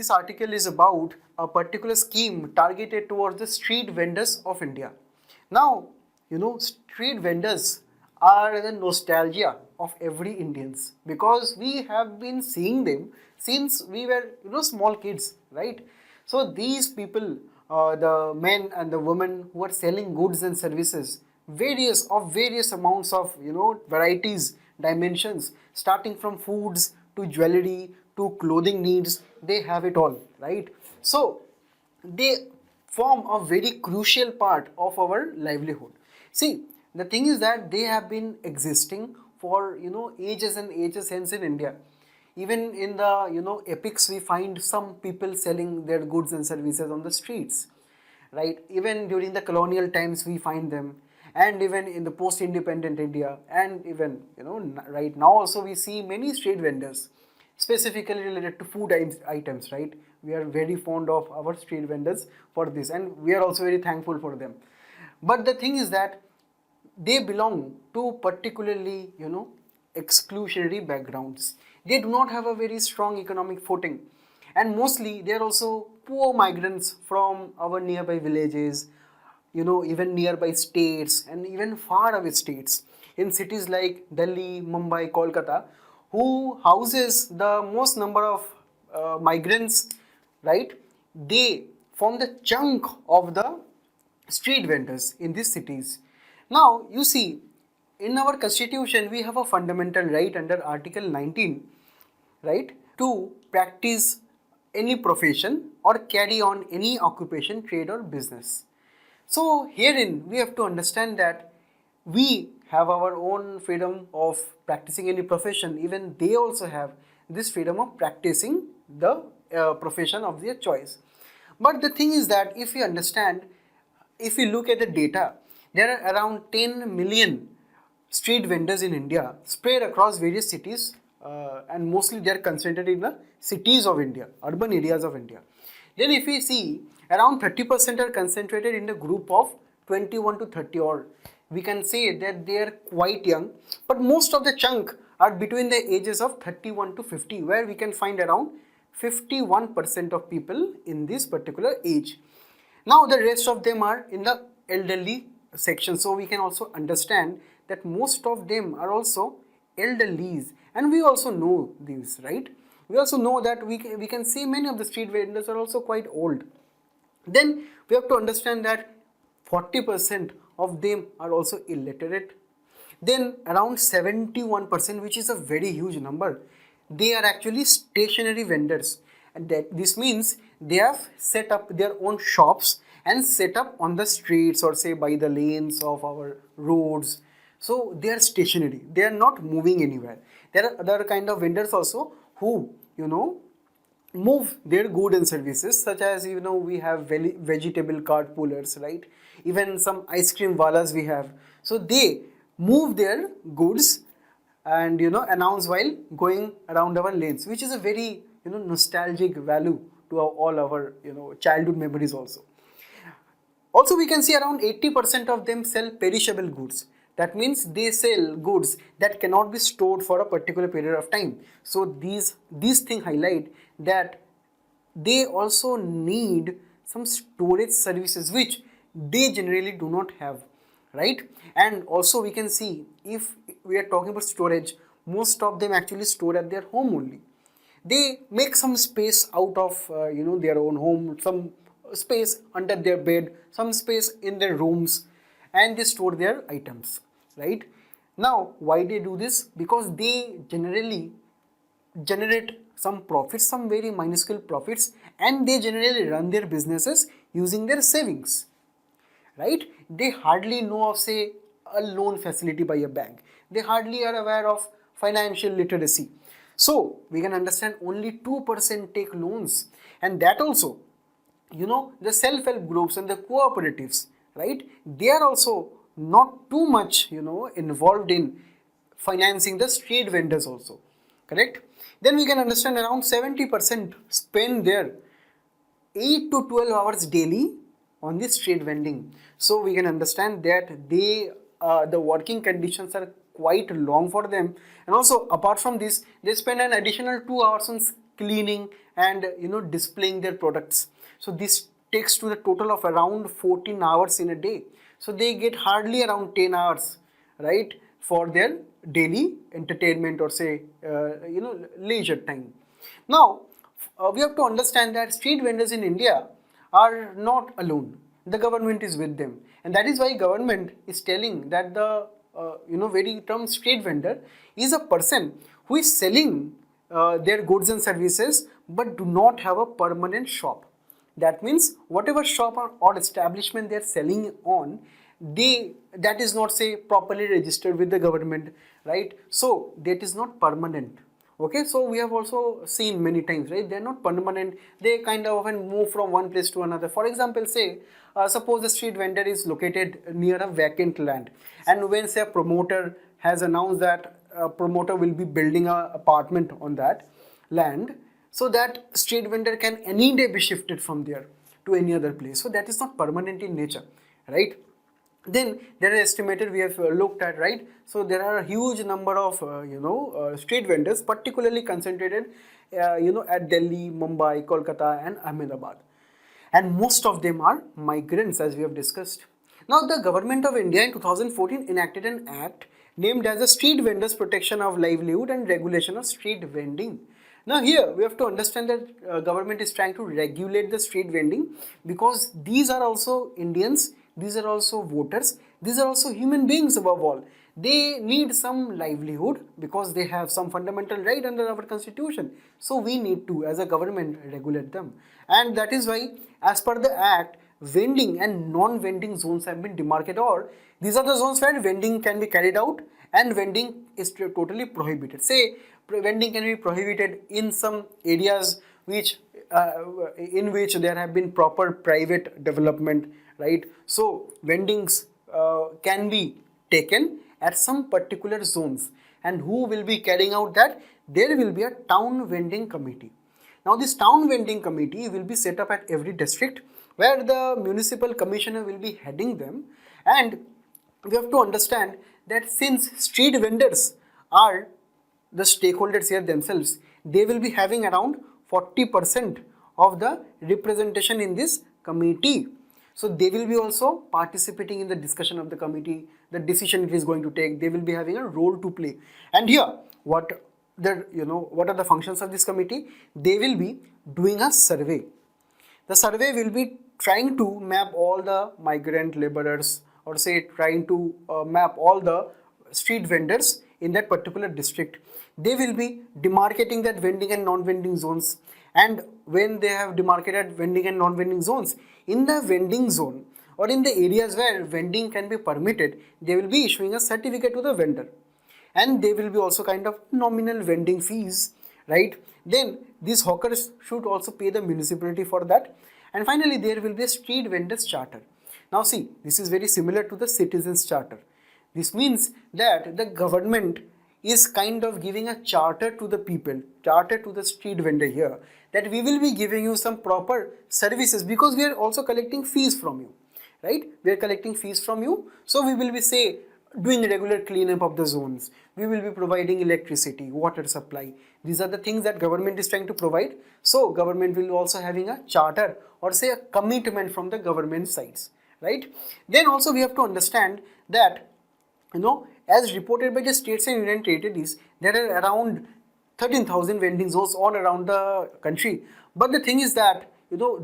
this article is about a particular scheme targeted towards the street vendors of India. Now, street vendors are the nostalgia of every Indians because we have been seeing them since we were, small kids, right? So these people, the men and the women who are selling goods and services, various amounts of, varieties, dimensions, starting from foods to jewelry to clothing needs, they have it all, right? So they form a very crucial part of our livelihood. See, the thing is that they have been existing for ages and ages hence in India. Even in the epics, we find some people selling their goods and services on the streets, right? Even during the colonial times, we find them, and even in the post-independent India, and even right now also we see many street vendors, specifically related to food items, right? We are very fond of our street vendors for this, and we are also very thankful for them. But the thing is that they belong to particularly exclusionary backgrounds. They do not have a very strong economic footing, and mostly they are also poor migrants from our nearby villages, even nearby states and even far away states in cities like Delhi, Mumbai, Kolkata, who houses the most number of migrants, right? They form the chunk of the street vendors in these cities. Now, you see, in our constitution, we have a fundamental right under Article 19, right, to practice any profession or carry on any occupation, trade or business. So herein we have to understand that we have our own freedom of practicing any profession. Even they also have this freedom of practicing the profession of their choice. But the thing is that if we understand, if we look at the data, there are around 10 million street vendors in India spread across various cities, and mostly they are concentrated in the cities of India, urban areas of India. Then if we see, around 30% are concentrated in the group of 21 to 30, or we can say that they are quite young, but most of the chunk are between the ages of 31 to 50, where we can find around 51% of people in this particular age. Now the rest of them are in the elderly section, so we can also understand that most of them are also elderlies, and we also know this, right? We also know that we can see many of the street vendors are also quite old. Then we have to understand that 40% of them are also illiterate. Then around 71%, which is a very huge number, they are actually stationary vendors, and that this means they have set up their own shops and set up on the streets or say by the lanes of our roads. So they are stationary, they are not moving anywhere. There are other kind of vendors also who move their goods and services, such as we have vegetable cart pullers, right? Even some ice cream wallas we have. So they move their goods and announce while going around our lanes, which is a very nostalgic value to all our childhood memories also. Also, we can see around 80% of them sell perishable goods. That means they sell goods that cannot be stored for a particular period of time. So these things highlight that they also need some storage services which they generally do not have, right? And also we can see, if we are talking about storage, most of them actually store at their home only. They make some space out of their own home, some space under their bed, some space in their rooms, and they store their items, right? Now why they do this? Because they generally generate some profits, some very minuscule profits, and they generally run their businesses using their savings, right? They hardly know of say a loan facility by a bank. They hardly are aware of financial literacy. So we can understand only 2% take loans, and that also the self-help groups and the cooperatives, right? They are also not too much involved in financing the street vendors also, correct? Then we can understand around 70% spend their 8 to 12 hours daily on the street vending. So we can understand that the working conditions are quite long for them, and also apart from this, they spend an additional 2 hours on cleaning and displaying their products. So this takes to the total of around 14 hours in a day. So they get hardly around 10 hours, right, for their daily entertainment or say leisure time. Now we have to understand that street vendors in India are not alone. The government is with them, and that is why government is telling that the very term street vendor is a person who is selling their goods and services but do not have a permanent shop. That means whatever shop or establishment they are selling on, that is not say properly registered with the government, right? So that is not permanent. Okay, so we have also seen many times, right? They are not permanent. They kind of often move from one place to another. For example, say suppose a street vendor is located near a vacant land, and when say a promoter has announced that a promoter will be building an apartment on that land, so that street vendor can any day be shifted from there to any other place. So that is not permanent in nature, right? Then there are estimated, we have looked at, right? So there are a huge number of street vendors, particularly concentrated at Delhi, Mumbai, Kolkata and Ahmedabad, and most of them are migrants, as we have discussed. Now the government of India in 2014 enacted an act named as the Street Vendors Protection of Livelihood and Regulation of Street Vending. Now here we have to understand that government is trying to regulate the street vending, because these are also Indians, these are also voters, these are also human beings above all. They need some livelihood because they have some fundamental right under our constitution. So we need to, as a government, regulate them. And that is why, as per the act, vending and non-vending zones have been demarcated, or these are the zones where vending can be carried out and vending is totally prohibited. Say vending can be prohibited in some areas which in which there have been proper private development, right? So vendings can be taken at some particular zones, and who will be carrying out that? There will be a town vending committee. Now this town vending committee will be set up at every district, where the municipal commissioner will be heading them. And we have to understand that since street vendors are the stakeholders here themselves, they will be having around 40% of the representation in this committee. So they will be also participating in the discussion of the committee, the decision it is going to take. They will be having a role to play. And here, what are the functions of this committee? They will be doing a survey. The survey will be trying to map all the migrant laborers, or say trying to map all the street vendors in that particular district. They will be demarcating that vending and non-vending zones. And when they have demarcated vending and non-vending zones, in the vending zone or in the areas where vending can be permitted, they will be issuing a certificate to the vendor. And they will be also kind of nominal vending fees, right? Then these hawkers should also pay the municipality for that. And finally, there will be a street vendors charter. Now see, this is very similar to the citizens charter. This means that the government is kind of giving a charter to the people, charter to the street vendor here, that we will be giving you some proper services, because we are also collecting fees from you, right? We are collecting fees from you. So we will be say doing regular cleanup of the zones. We will be providing electricity, water supply. These are the things that government is trying to provide. So government will also having a charter, or say a commitment from the government sides, right? Then also we have to understand that, as reported by the states and union territories, there are around 13,000 vending zones all around the country. But the thing is that,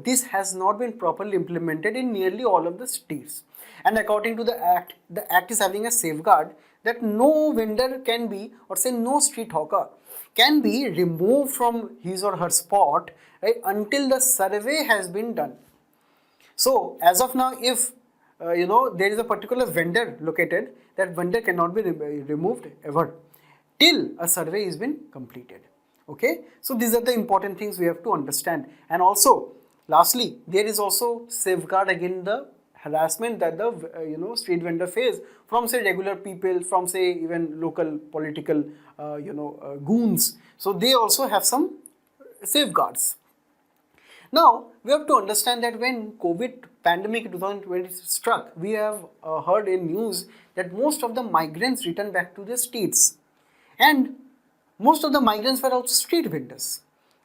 this has not been properly implemented in nearly all of the states. And according to the act is having a safeguard that no vendor can be, or say no street hawker can be removed from his or her spot, right, until the survey has been done. So as of now, if there is a particular vendor located, that vendor cannot be removed ever till a survey has been completed. Okay, so these are the important things we have to understand. And also, lastly, there is also safeguard against the harassment that the street vendor face from say regular people, from say even local political goons. So they also have some safeguards. Now we have to understand that when COVID pandemic 2020 struck, we have heard in news that most of the migrants returned back to their states, and most of the migrants were also street vendors.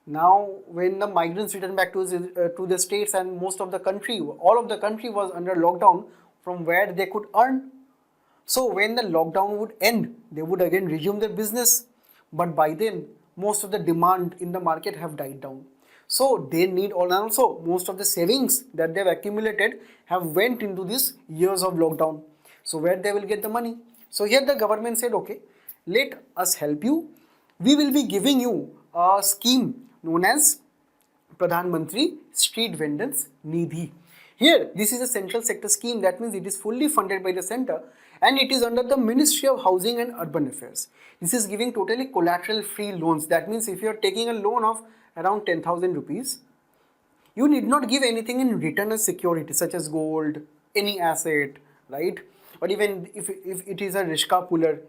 Now, when the migrants returned back to the states, and most of the country, all of the country was under lockdown, from where they could earn. So when the lockdown would end, they would again resume their business. But by then, most of the demand in the market have died down. So they need, also most of the savings that they've accumulated have went into these years of lockdown. So where they will get the money? So here the government said, okay, let us help you. We will be giving you a scheme known as Pradhan Mantri Street Vendors Nidhi. Here, this is a central sector scheme. That means it is fully funded by the center and it is under the Ministry of Housing and Urban Affairs. This is giving totally collateral-free loans. That means if you are taking a loan of around 10,000 rupees, you need not give anything in return as security, such as gold, any asset, right? Or even if it is a Rishka puller,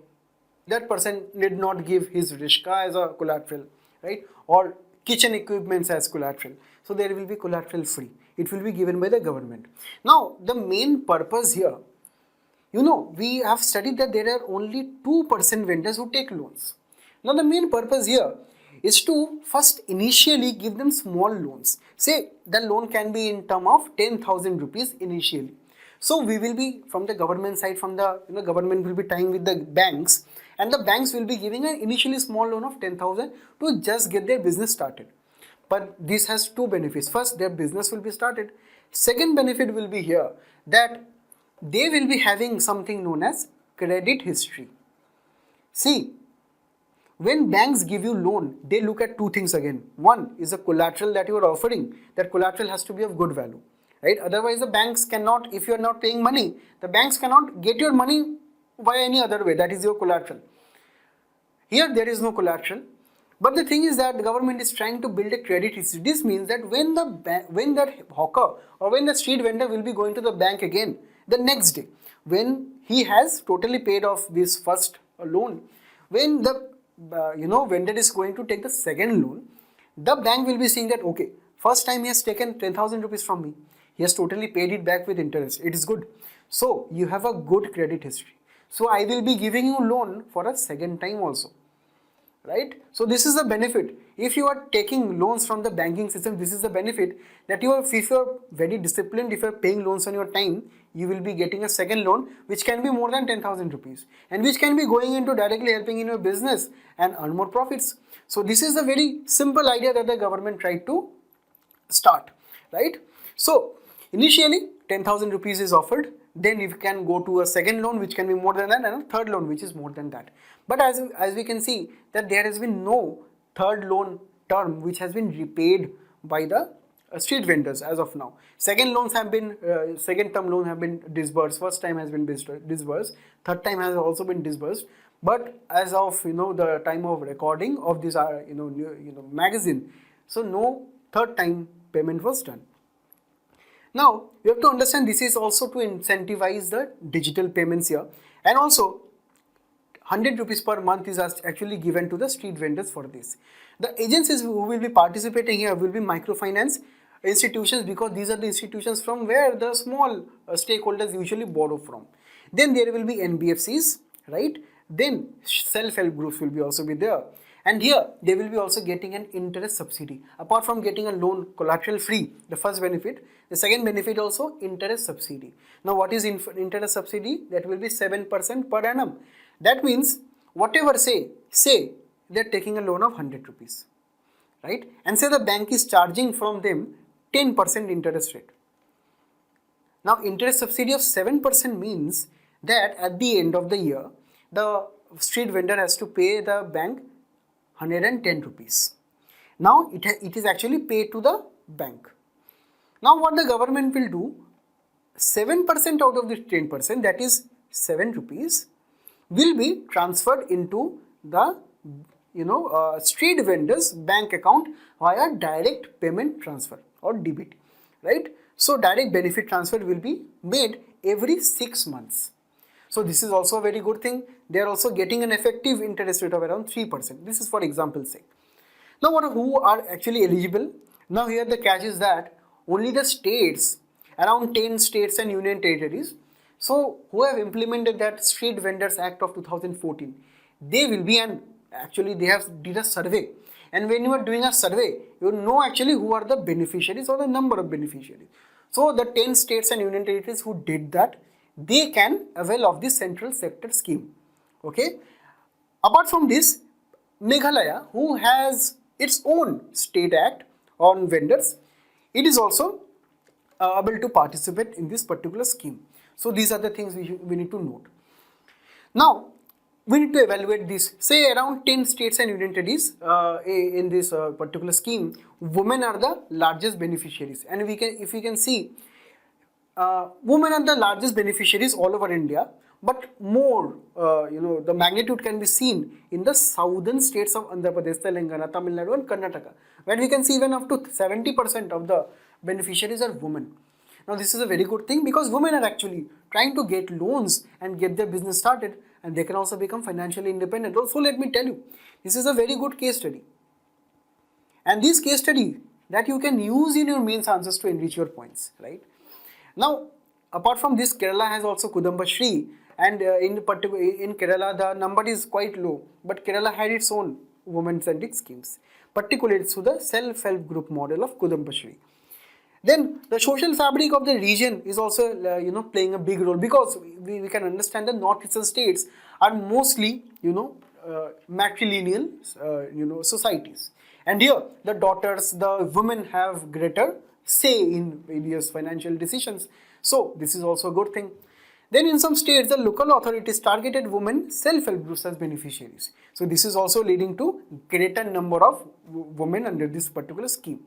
that person need not give his Rishka as a collateral, right? Or kitchen equipments as collateral. So there will be collateral free. It will be given by the government. Now, the main purpose here, we have studied that there are only 2% vendors who take loans. Now, the main purpose here is to first initially give them small loans. Say the loan can be in term of 10,000 rupees initially. So we will be from the government side, from the government will be tying with the banks, and the banks will be giving an initially small loan of 10,000 to just get their business started. But this has two benefits. First, their business will be started. Second benefit will be here that they will be having something known as credit history. See, when banks give you loan, they look at two things again. One is the collateral that you are offering. That collateral has to be of good value, right? Otherwise, the banks cannot, if you are not paying money, the banks cannot get your money by any other way. That is your collateral. Here, there is no collateral. But the thing is that the government is trying to build a credit history. This means that when that hawker or when the street vendor will be going to the bank again the next day, when he has totally paid off this first loan, when the vendor is going to take the second loan, the bank will be seeing that, okay, first time he has taken 10,000 rupees from me, he has totally paid it back with interest. It is good. So you have a good credit history. So I will be giving you loan for a second time also. Right? So this is the benefit. If you are taking loans from the banking system, this is the benefit that if you are very disciplined, if you are paying loans on your time, you will be getting a second loan which can be more than 10,000 rupees and which can be going into directly helping in your business and earn more profits. So this is a very simple idea that the government tried to start, right? So initially 10,000 rupees is offered. Then you can go to a second loan which can be more than that and a third loan which is more than that. But as we can see that there has been no third loan term which has been repaid by the street vendors as of now. Second loans have been, second term loan have been disbursed, first time has been disbursed, third time has also been disbursed. But as of the time of recording of this magazine, so no third time payment was done. Now, you have to understand this is also to incentivize the digital payments here, and also 100 rupees per month is actually given to the street vendors for this. The agencies who will be participating here will be microfinance institutions, because these are the institutions from where the small stakeholders usually borrow from. Then there will be NBFCs, right? Then self-help groups will be also be there. And here they will be also getting an interest subsidy. Apart from getting a loan collateral free, the first benefit, the second benefit also interest subsidy. Now what is interest subsidy? That will be 7% per annum. That means whatever say they are taking a loan of 100 rupees, right? And say the bank is charging from them 10% interest rate. Now interest subsidy of 7% means that at the end of the year, the street vendor has to pay the bank 110 rupees. Now it is actually paid to the bank. Now what the government will do, 7% out of this 10%, that is 7 rupees, will be transferred into the street vendor's bank account via direct payment transfer or debit, right? So direct benefit transfer will be made every 6 months. So this is also a very good thing. They are also getting an effective interest rate of around 3%. This is for example's sake. Now who are actually eligible? Now here the catch is that only the states, around 10 states and union territories, so who have implemented that Street Vendors Act of 2014, they will be, and actually they have did a survey, And when you are doing a survey, you know actually who are the beneficiaries or the number of beneficiaries. So the 10 states and union territories who did that, they can avail of this central sector scheme. Okay. Apart from this, Meghalaya, who has its own state act on vendors, it is also able to participate in this particular scheme. So these are the things we need to note. Now, we need to evaluate this. Say around 10 states and union territories in this particular scheme, women are the largest beneficiaries. And if we can see, women are the largest beneficiaries all over India, but more, the magnitude can be seen in the southern states of Andhra Pradesh, Telangana, Tamil Nadu and Karnataka, where we can see even up to 70% of the beneficiaries are women. Now this is a very good thing because women are actually trying to get loans and get their business started, and they can also become financially independent. Also, let me tell you, this is a very good case study. And this case study that you can use in your mains answers to enrich your points, right? Now, apart from this, Kerala has also Kudamba Shri, and in Kerala the number is quite low, but Kerala had its own women-centric schemes, particularly through the self-help group model of Kudamba Shri. Then the social fabric of the region is also playing a big role, because we can understand the northeastern states are mostly matrilineal societies, and here the daughters, the women have greater say in various financial decisions. So this is also a good thing. Then in some states, the local authorities targeted women self-help groups as beneficiaries. So this is also leading to greater number of women under this particular scheme.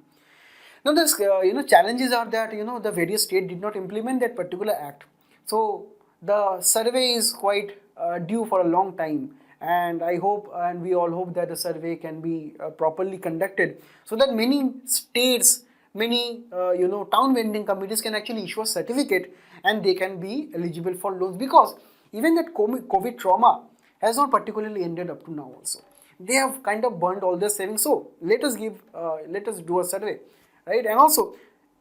Now the challenges are that the various states did not implement that particular act. So the survey is quite due for a long time, and I hope, and we all hope, that the survey can be properly conducted, so that many states, many town vending committees can actually issue a certificate and they can be eligible for loans, because even that COVID trauma has not particularly ended up to now also. They have kind of burned all their savings. So let us do a survey, right? And also,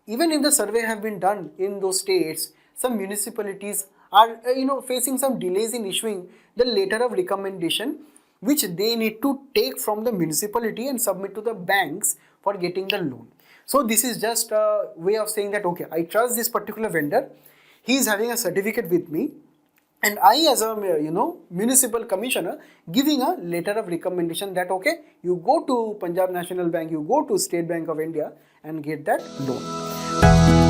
even if the survey have been done in those states, some municipalities are facing some delays in issuing the letter of recommendation, which they need to take from the municipality and submit to the banks for getting the loan. So this is just a way of saying that, okay, I trust this particular vendor, he is having a certificate with me, and I, as a municipal commissioner, giving a letter of recommendation that, okay, you go to Punjab National Bank, you go to State Bank of India and get that loan.